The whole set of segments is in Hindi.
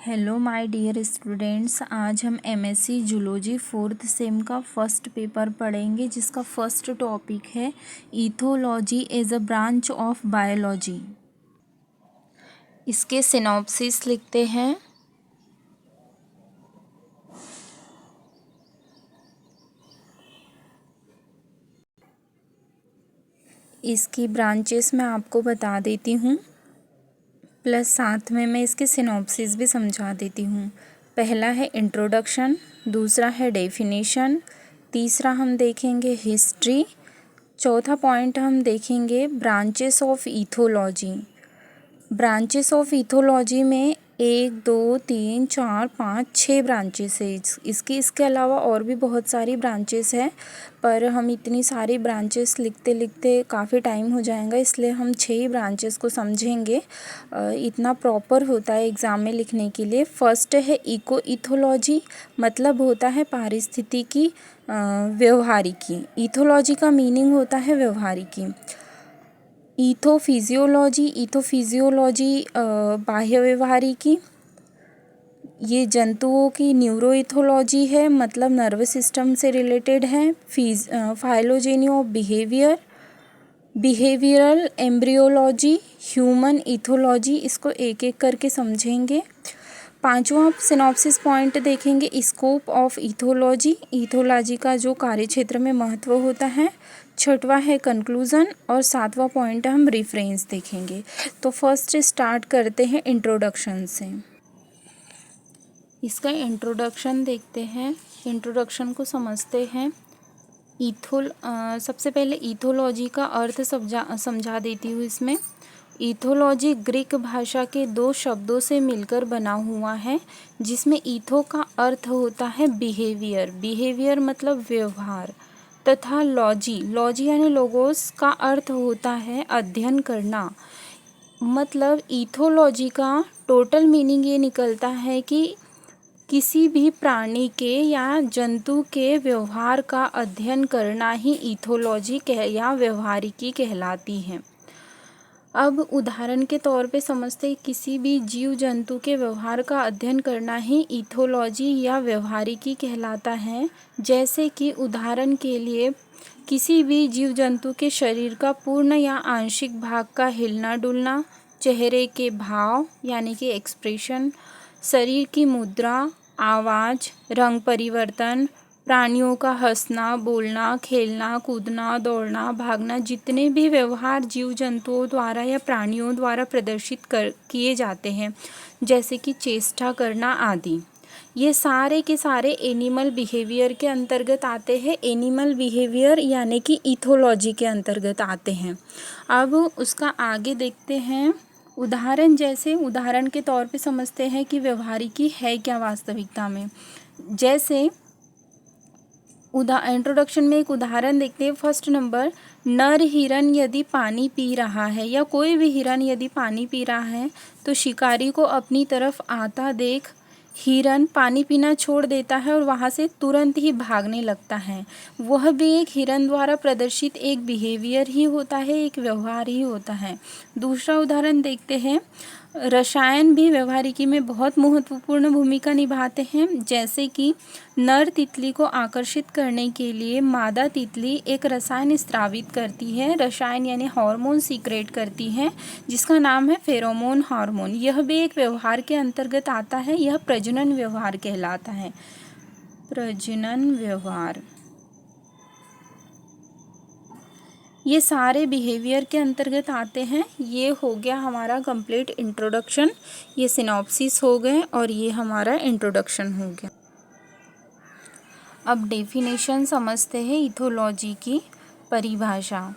हेलो माय डियर स्टूडेंट्स, आज हम एमएससी जूलॉजी फोर्थ सेम का फर्स्ट पेपर पढ़ेंगे जिसका फर्स्ट टॉपिक है ethology as a branch of biology. इसके सिनॉप्सिस लिखते हैं। इसकी ब्रांचेस मैं आपको बता देती हूँ, प्लस साथ में मैं इसके सिनॉप्सिस भी समझा देती हूँ। पहला है इंट्रोडक्शन, दूसरा है डेफिनेशन, तीसरा हम देखेंगे हिस्ट्री, चौथा पॉइंट हम देखेंगे branches of ethology. Branches of ethology में 1 2 3 4 5 6 ब्रांचेस है। इसके अलावा और भी बहुत सारी ब्रांचेस है, पर हम इतनी सारी ब्रांचेस लिखते लिखते काफ़ी टाइम हो जाएगा, इसलिए हम 6 ही ब्रांचेस को समझेंगे। इतना प्रॉपर होता है एग्ज़ाम में लिखने के लिए। फर्स्ट है इको इथोलॉजी, मतलब होता है पारिस्थितिकी व्यवहारिकी। इथोलॉजी का मीनिंग होता है व्यवहारिकी। इथोफिजियोलॉजी बाह्य व्यवहारिकी। ये जंतुओं की न्यूरोइथोलॉजी है, मतलब नर्वस सिस्टम से रिलेटेड है। Phylogeny of behavioural embryology, human ethology. इसको एक एक करके समझेंगे। पांचवा सिनॉप्सिस पॉइंट देखेंगे स्कोप ऑफ इथोलॉजी, इथोलॉजी का जो कार्यक्षेत्र में महत्व होता है। छठवां है कंक्लूज़न और सातवां पॉइंट हम रेफरेंस देखेंगे। तो फर्स्ट स्टार्ट करते हैं इंट्रोडक्शन से। इसका इंट्रोडक्शन देखते हैं, इंट्रोडक्शन को समझते हैं। सबसे पहले इथोलॉजी का अर्थ समझा देती हूँ। इसमें इथोलॉजी ग्रीक भाषा के 2 शब्दों से मिलकर बना हुआ है, जिसमें इथो का अर्थ होता है बिहेवियर मतलब व्यवहार, तथा लॉजी यानी लोगोस का अर्थ होता है अध्ययन करना। मतलब इथोलॉजी का टोटल मीनिंग ये निकलता है कि किसी भी प्राणी के या जंतु के व्यवहार का अध्ययन करना ही इथोलॉजी या व्यवहारिकी कहलाती है। अब उदाहरण के तौर पे समझते हैं, किसी भी जीव जंतु के व्यवहार का अध्ययन करना ही इथोलॉजी या व्यवहारिकी कहलाता है। जैसे कि उदाहरण के लिए किसी भी जीव जंतु के शरीर का पूर्ण या आंशिक भाग का हिलना डुलना, चेहरे के भाव यानी कि एक्सप्रेशन, शरीर की मुद्रा, आवाज़, रंग परिवर्तन, प्राणियों का हंसना, बोलना, खेलना, कूदना, दौड़ना, भागना, जितने भी व्यवहार जीव जंतुओं द्वारा या प्राणियों द्वारा प्रदर्शित किए जाते हैं, जैसे कि चेष्टा करना आदि, ये सारे के सारे एनिमल बिहेवियर के अंतर्गत आते हैं। एनिमल बिहेवियर यानी कि इथोलॉजी के अंतर्गत आते हैं। अब उसका आगे देखते हैं। उदाहरण के तौर पे समझते हैं कि व्यवहारिकी है क्या वास्तविकता में। जैसे इंट्रोडक्शन में एक उदाहरण देखते हैं। फर्स्ट नंबर, नर हिरन यदि पानी पी रहा है, या कोई भी हिरन यदि पानी पी रहा है, तो शिकारी को अपनी तरफ आता देख हिरन पानी पीना छोड़ देता है और वहाँ से तुरंत ही भागने लगता है। वह भी एक हिरन द्वारा प्रदर्शित एक बिहेवियर ही होता है, एक व्यवहार ही होता है। दूसरा उदाहरण देखते हैं। रसायन भी व्यवहारिकी में बहुत महत्वपूर्ण भूमिका निभाते हैं। जैसे कि नर तितली को आकर्षित करने के लिए मादा तितली एक रसायन स्रावित करती है, रसायन यानी हार्मोन सीक्रेट करती है, जिसका नाम है फेरोमोन हार्मोन। यह भी एक व्यवहार के अंतर्गत आता है, यह प्रजनन व्यवहार कहलाता है। प्रजनन व्यवहार, ये सारे बिहेवियर के अंतर्गत आते हैं। ये हो गया हमारा कंप्लीट इंट्रोडक्शन, ये सिनॉप्सिस हो गए और ये हमारा इंट्रोडक्शन हो गया। अब डेफिनेशन समझते हैं। इथोलॉजी की परिभाषा,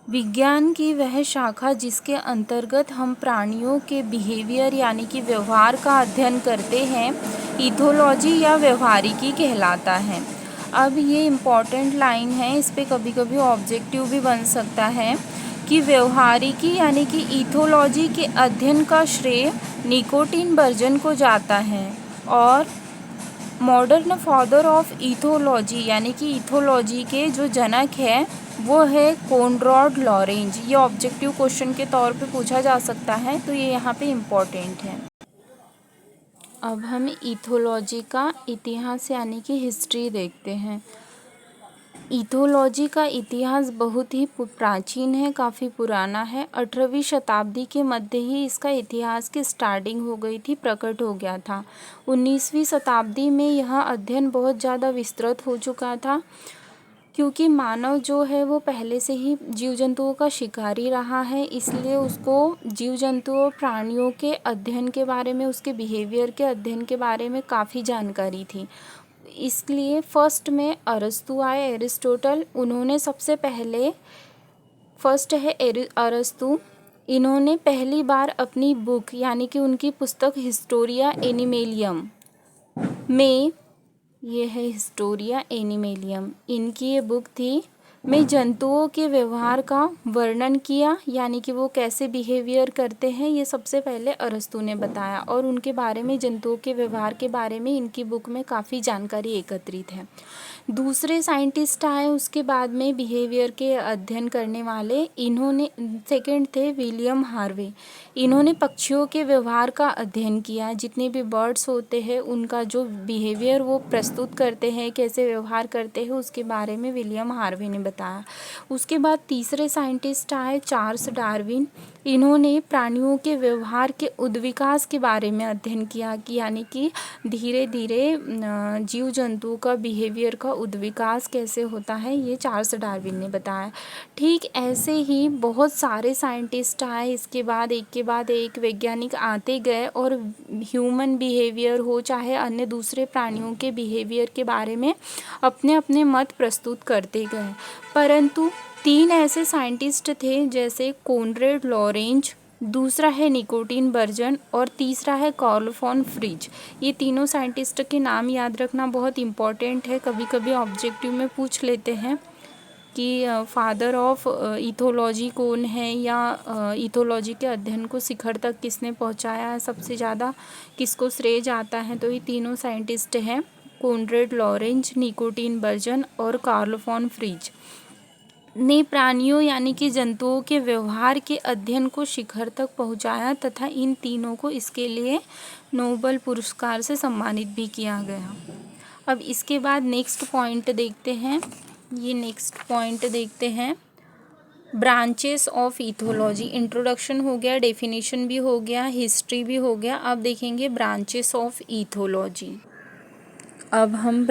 विज्ञान की वह शाखा जिसके अंतर्गत हम प्राणियों के बिहेवियर यानी कि व्यवहार का अध्ययन करते हैं, इथोलॉजी या व्यवहारिकी कहलाता है। अब ये इम्पॉर्टेंट लाइन है, इस पे कभी कभी ऑब्जेक्टिव भी बन सकता है कि व्यवहारिकी यानी कि इथोलॉजी के अध्ययन का श्रेय निकोटिन बर्जन को जाता है, और मॉडर्न फादर ऑफ इथोलॉजी यानी कि इथोलॉजी के जो जनक है वो है कोनराड लॉरेंज। ये ऑब्जेक्टिव क्वेश्चन के तौर पे पूछा जा सकता है, तो ये यहाँ पे इम्पोर्टेंट है। अब हम इथोलॉजी का इतिहास यानी कि हिस्ट्री देखते हैं। इथोलॉजी का इतिहास बहुत ही प्राचीन है, काफ़ी पुराना है। 18वीं शताब्दी के मध्य ही इसका इतिहास की स्टार्टिंग हो गई थी, प्रकट हो गया था। 19वीं शताब्दी में यह अध्ययन बहुत ज़्यादा विस्तृत हो चुका था, क्योंकि मानव जो है वो पहले से ही जीव जंतुओं का शिकारी रहा है, इसलिए उसको जीव जंतुओं प्राणियों के अध्ययन के बारे में, उसके बिहेवियर के अध्ययन के बारे में काफ़ी जानकारी थी। इसलिए फर्स्ट में अरस्तु आए, एरिस्टोटल। उन्होंने सबसे पहले, फर्स्ट है अरस्तु। इन्होंने पहली बार अपनी बुक यानी कि उनकी पुस्तक हिस्टोरिया एनिमेलियम में, ये है हिस्टोरिया एनिमेलियम, इनकी ये बुक थी, में जंतुओं के व्यवहार का वर्णन किया, यानी कि वो कैसे बिहेवियर करते हैं, ये सबसे पहले अरस्तु ने बताया। और उनके बारे में, जंतुओं के व्यवहार के बारे में इनकी बुक में काफ़ी जानकारी एकत्रित है। दूसरे साइंटिस्ट आए उसके बाद में बिहेवियर के अध्ययन करने वाले, इन्होंने, सेकंड थे विलियम हार्वे। इन्होंने पक्षियों के व्यवहार का अध्ययन किया, जितने भी बर्ड्स होते हैं उनका जो बिहेवियर वो प्रस्तुत करते हैं, कैसे व्यवहार करते हैं, उसके बारे में विलियम हार्वे ने बताया। उसके बाद तीसरे साइंटिस्ट आए चार्ल्स डार्विन। इन्होंने प्राणियों के व्यवहार के उद्विकास के बारे में अध्ययन किया, कि यानी कि धीरे धीरे जीव जंतुओं का बिहेवियर का उद्विकास कैसे होता है, ये चार्ल्स डार्विन ने बताया। ठीक ऐसे ही बहुत सारे साइंटिस्ट आए, इसके बाद एक के बाद एक वैज्ञानिक आते गए, और ह्यूमन बिहेवियर हो चाहे अन्य दूसरे प्राणियों के बिहेवियर के बारे में अपने अपने मत प्रस्तुत करते गए। परंतु 3 ऐसे साइंटिस्ट थे, जैसे कोनरेड लॉरेंज, दूसरा है निकोटीन बर्जन, और तीसरा है कार्ल फॉन फ्रिज। ये तीनों साइंटिस्ट के नाम याद रखना बहुत इम्पॉर्टेंट है। कभी कभी ऑब्जेक्टिव में पूछ लेते हैं कि फादर ऑफ इथोलॉजी कौन है, या इथोलॉजी के अध्ययन को शिखर तक किसने पहुंचाया है, सबसे ज़्यादा किसको श्रेय जाता है, तो ये तीनों साइंटिस्ट हैं, कोनरेड लॉरेंज, निकोटीन बर्जन और कार्ल फॉन फ्रिज, ने प्राणियों यानी कि जंतुओं के व्यवहार के अध्ययन को शिखर तक पहुंचाया, तथा इन तीनों को इसके लिए नोबेल पुरस्कार से सम्मानित भी किया गया। अब इसके बाद नेक्स्ट पॉइंट देखते हैं। ये नेक्स्ट पॉइंट देखते हैं, ब्रांचेस ऑफ इथोलॉजी। इंट्रोडक्शन हो गया, डेफिनेशन भी हो गया, हिस्ट्री भी हो गया। अब देखेंगे ब्रांचेस ऑफ इथोलॉजी। अब हम